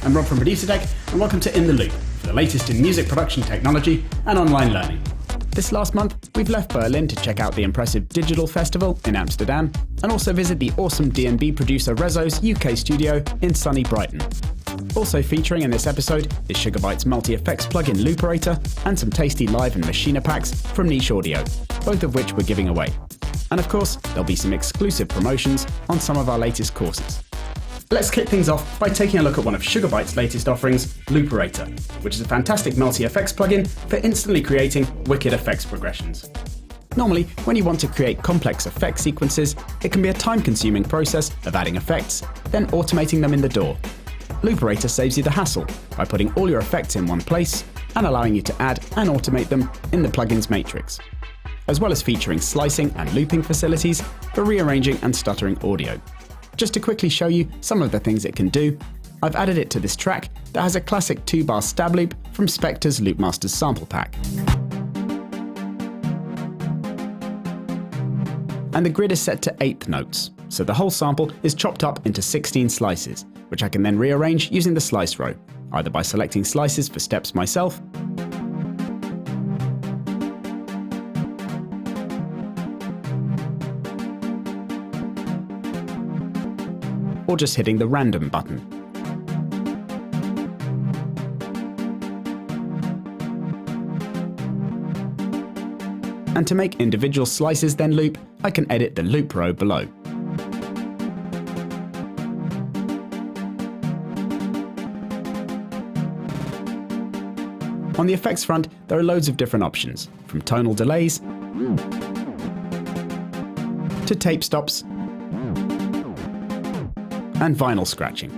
I'm Rob from Producertech, and welcome to In the Loop, for the latest in music production technology and online learning. This last month, we've left Berlin to check out the impressive Digital Festival in Amsterdam, and also visit the awesome D&B producer Reso's UK studio in sunny Brighton. Also featuring in this episode is Bytes multi-effects plugin Looperator and some tasty live and Maschine packs from Niche Audio, both of which we're giving away. And of course, there'll be some exclusive promotions on some of our latest courses. Let's kick things off by taking a look at one of Bytes' latest offerings, Looperator, which is a fantastic multi-effects plugin for instantly creating wicked effects progressions. Normally, when you want to create complex effect sequences, it can be a time-consuming process of adding effects, then automating them in the DAW. Looperator saves you the hassle by putting all your effects in one place and allowing you to add and automate them in the plugin's matrix, as well as featuring slicing and looping facilities for rearranging and stuttering audio. Just to quickly show you some of the things it can do, I've added it to this track that has a classic 2-bar stab loop from Spectre's Loopmasters sample pack. And the grid is set to 8th notes, so the whole sample is chopped up into 16 slices, which I can then rearrange using the slice row, either by selecting slices for steps myself, or just hitting the random button. And to make individual slices then loop, I can edit the loop row below. On the effects front, there are loads of different options, from tonal delays to tape stops and vinyl scratching,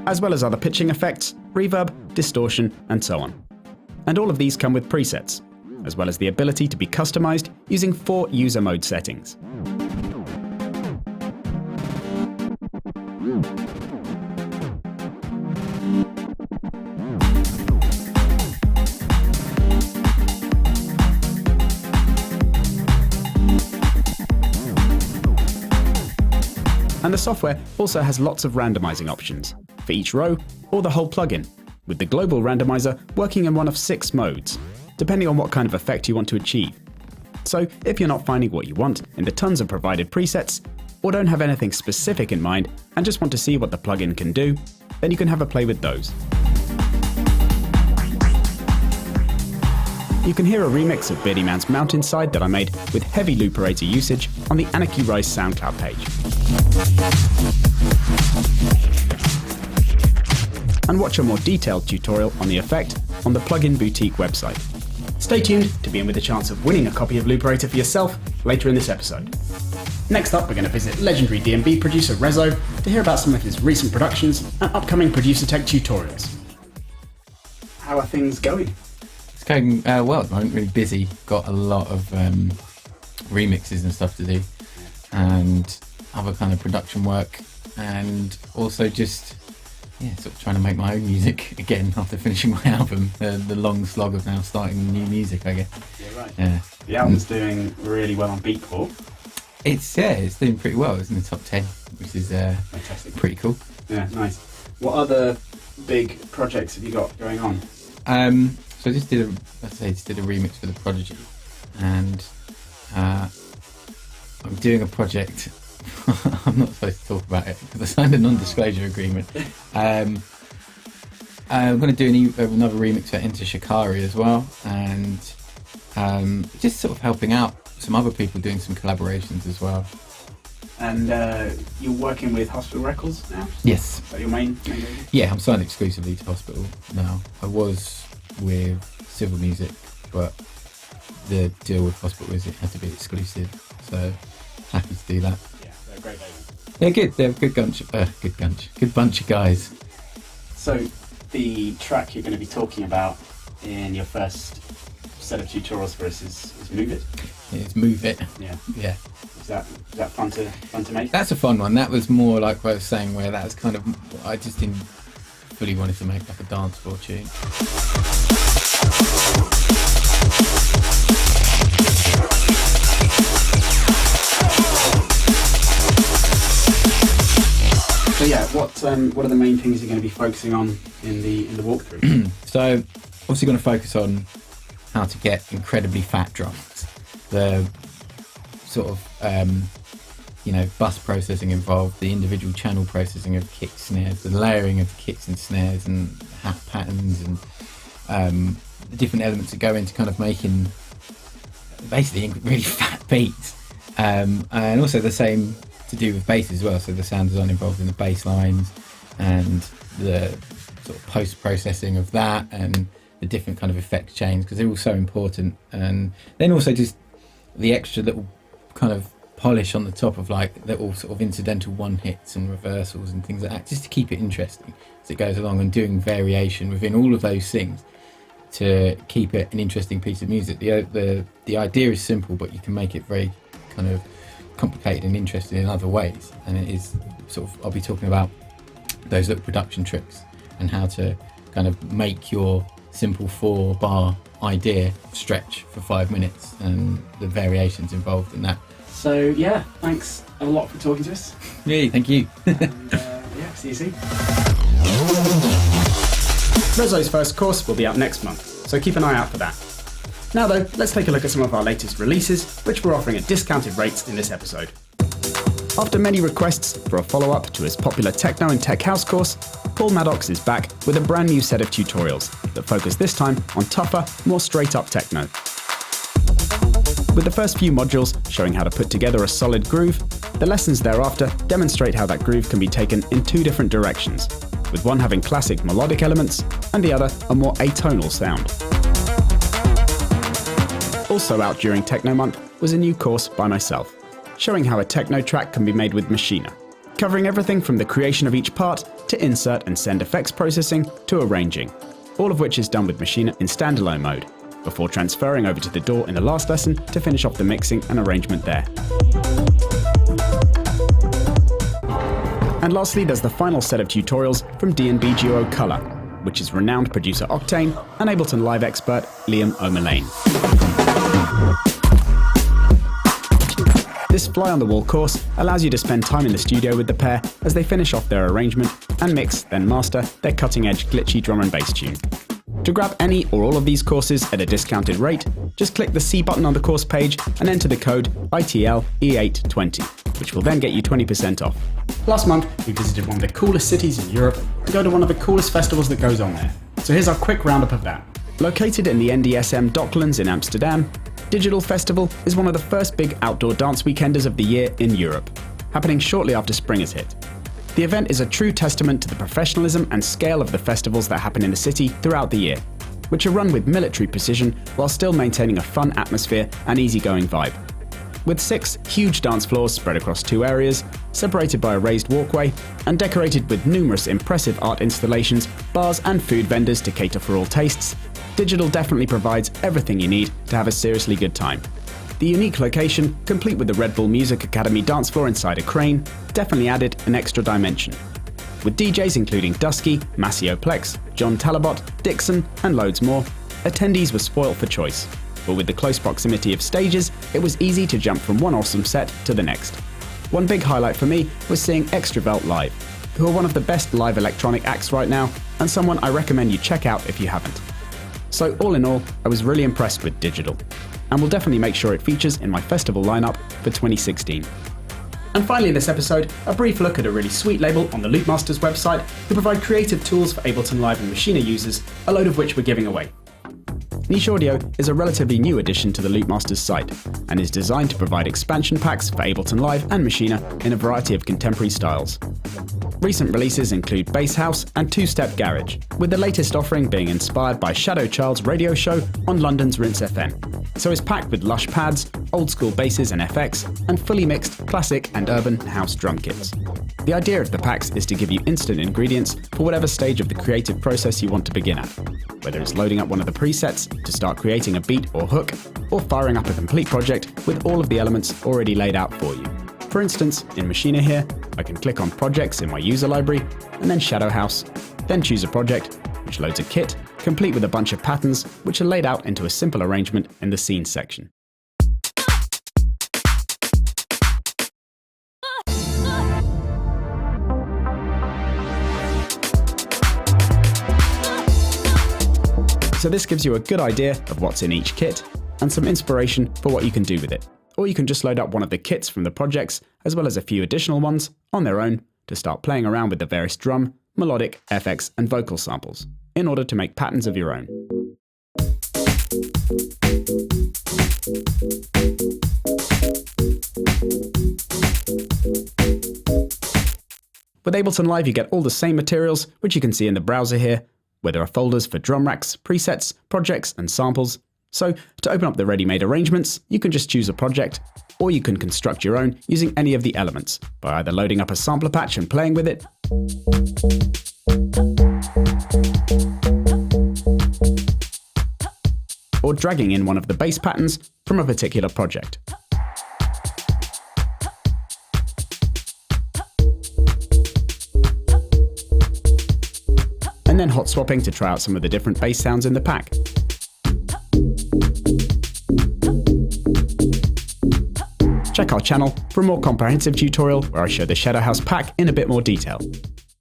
as well as other pitching effects, reverb, distortion, and so on. And all of these come with presets, as well as the ability to be customized using 4 user mode settings. And the software also has lots of randomizing options for each row or the whole plugin, with the global randomizer working in one of 6 modes, depending on what kind of effect you want to achieve. So if you're not finding what you want in the tons of provided presets, or don't have anything specific in mind and just want to see what the plugin can do, then you can have a play with those. You can hear a remix of Beardy Man's Mountainside that I made with heavy Looperator usage on the Anarchy Rise SoundCloud page. And watch a more detailed tutorial on the effect on the Plugin Boutique website. Stay tuned to be in with a chance of winning a copy of Looperator for yourself later in this episode. Next up, we're going to visit legendary D&B producer Reso to hear about some of his recent productions and upcoming Producertech tutorials. How are things going? It's going well at the moment, really busy. Got a lot of remixes and stuff to do, and other kind of production work, and also just sort of trying to make my own music again after finishing my album. The long slog of now starting new music, I guess. Yeah, right. Yeah. The album's doing really well on Beatport. It's doing pretty well. It's in the top 10, which is fantastic. Pretty cool. Yeah, nice. What other big projects have you got going on? So I just did a remix for the Prodigy, and I'm doing a project. I'm not supposed to talk about it because I signed a non-disclosure agreement. I'm going to do another remix for Enter Shikari as well, and just sort of helping out some other people doing some collaborations as well. And you're working with Hospital Records now? Is Yes. that your main baby? Yeah, I'm signed exclusively to Hospital now. I was with Civil Music, but the deal with Hospital was it had to be exclusive, so happy to do that. Yeah, they're a great baby. They're good. They're a good bunch of guys. So the track you're going to be talking about in your first set of tutorials for us is Move It? Yeah, it's Move It. Yeah. Is that fun to make? That's a fun one. That was more like what I was saying, where that was kind of, I just didn't fully wanted to make like a dance floor tune. So yeah, what are the main things you're going to be focusing on in the walkthrough? So obviously going to focus on how to get incredibly fat drums. The sort of bus processing involved, the individual channel processing of kick snares, the layering of kicks and snares and hat patterns, and the different elements that go into kind of making basically really fat beats. And also the same to do with bass as well, so the sound design involved in the bass lines and the sort of post-processing of that and the different kind of effect chains, because they're all so important. And then also just the extra little kind of polish on the top of like little sort of incidental one hits and reversals and things like that, just to keep it interesting as it goes along, and doing variation within all of those things to keep it an interesting piece of music. The idea is simple, but you can make it very kind of complicated and interesting in other ways. And it is sort of, I'll be talking about those little production tricks and how to kind of make your simple 4-bar idea stretch for 5 minutes and the variations involved in that. So yeah, thanks a lot for talking to us. Yeah, thank you. And, yeah, see you soon. Reso's first course will be out next month, so keep an eye out for that. Now though, let's take a look at some of our latest releases, which we're offering at discounted rates in this episode. After many requests for a follow-up to his popular Techno and Tech House course, Paul Maddox is back with a brand new set of tutorials that focus this time on tougher, more straight-up techno. With the first few modules showing how to put together a solid groove, the lessons thereafter demonstrate how that groove can be taken in 2 different directions, with one having classic melodic elements and the other a more atonal sound. Also out during Techno Month was a new course by myself, showing how a techno track can be made with Maschine, covering everything from the creation of each part to insert and send effects processing to arranging, all of which is done with Maschine in standalone mode, before transferring over to the DAW in the last lesson to finish off the mixing and arrangement there. And lastly, there's the final set of tutorials from D&B duo Color, which is renowned producer Octane and Ableton Live expert Liam O'Mullane. This fly-on-the-wall course allows you to spend time in the studio with the pair as they finish off their arrangement and mix, then master their cutting-edge glitchy drum and bass tune. To grab any or all of these courses at a discounted rate, just click the C button on the course page and enter the code ITLE820, which will then get you 20% off. Last month, we visited one of the coolest cities in Europe to go to one of the coolest festivals that goes on there. So here's our quick roundup of that. Located in the NDSM Docklands in Amsterdam, Digital Festival is one of the first big outdoor dance weekenders of the year in Europe, happening shortly after spring has hit. The event is a true testament to the professionalism and scale of the festivals that happen in the city throughout the year, which are run with military precision while still maintaining a fun atmosphere and easygoing vibe. With 6 huge dance floors spread across 2 areas, separated by a raised walkway, and decorated with numerous impressive art installations, bars and food vendors to cater for all tastes, Digital definitely provides everything you need to have a seriously good time. The unique location, complete with the Red Bull Music Academy dance floor inside a crane, definitely added an extra dimension. With DJs including Dusky, Massio Plex, John Talabot, Dixon, and loads more, attendees were spoilt for choice. But with the close proximity of stages, it was easy to jump from one awesome set to the next. One big highlight for me was seeing Extravelt live, who are one of the best live electronic acts right now, and someone I recommend you check out if you haven't. So all in all, I was really impressed with Digital, and will definitely make sure it features in my festival lineup for 2016. And finally in this episode, a brief look at a really sweet label on the Loopmasters website who provide creative tools for Ableton Live and Maschine users, a load of which we're giving away. Niche Audio is a relatively new addition to the Loopmasters site, and is designed to provide expansion packs for Ableton Live and Maschine in a variety of contemporary styles. Recent releases include Bass House and Two-Step Garage, with the latest offering being inspired by Shadow Child's radio show on London's Rinse FM. So it's packed with lush pads, old-school basses and FX, and fully mixed classic and urban house drum kits. The idea of the packs is to give you instant ingredients for whatever stage of the creative process you want to begin at, whether it's loading up one of the presets to start creating a beat or hook, or firing up a complete project with all of the elements already laid out for you. For instance, in Maschine here, I can click on Projects in my user library, and then Shadow House, then choose a project, which loads a kit, complete with a bunch of patterns, which are laid out into a simple arrangement in the Scenes section. So this gives you a good idea of what's in each kit and some inspiration for what you can do with it. Or you can just load up one of the kits from the projects, as well as a few additional ones on their own, to start playing around with the various drum, melodic, FX, and vocal samples, in order to make patterns of your own. With Ableton Live, you get all the same materials, which you can see in the browser here, where there are folders for drum racks, presets, projects, and samples. So, to open up the ready-made arrangements, you can just choose a project, or you can construct your own using any of the elements, by either loading up a sampler patch and playing with it, or dragging in one of the bass patterns from a particular project. And then hot swapping to try out some of the different bass sounds in the pack. Check our channel for a more comprehensive tutorial where I show the Shadow House pack in a bit more detail.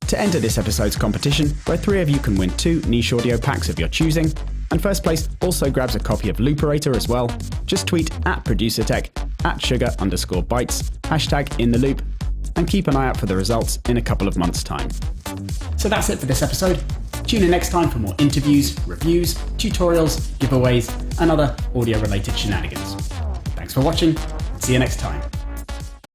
To enter this episode's competition, where 3 of you can win 2 niche audio packs of your choosing, and first place also grabs a copy of Looperator as well, just tweet at Producertech, at sugar_bytes, #InTheLoop, and keep an eye out for the results in a couple of months' time. So that's it for this episode. Tune in next time for more interviews, reviews, tutorials, giveaways, and other audio-related shenanigans. Thanks for watching. See you next time.